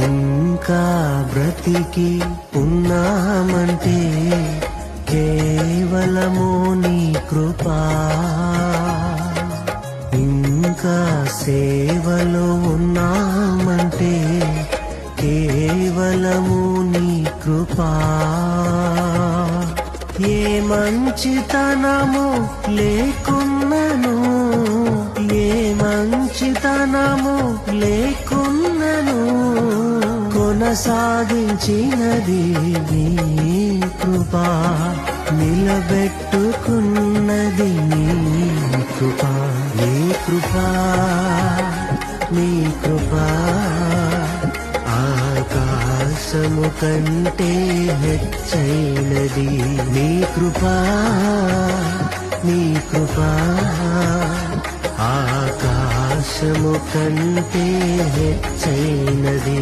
ఇంకా బ్రతికి ఉన్నామంటే కేవలము నీ కృపా. ఇంకా సేవలో ఉన్నామంటే కేవలము నీ కృపా. ఏ మంచితనము లేకున్నను, ఏ మంచితనము లేకున్నను, కొనసాగించినది నీ కృపా. నిలబెట్టుకున్నది నీ కృపా. నీ కృపా, నీ కృపా ఆకాశము కంటే హెచ్చైనది. నీ కృపా, నీ కృపా ఆకాశము కంటే హెచ్చైనది.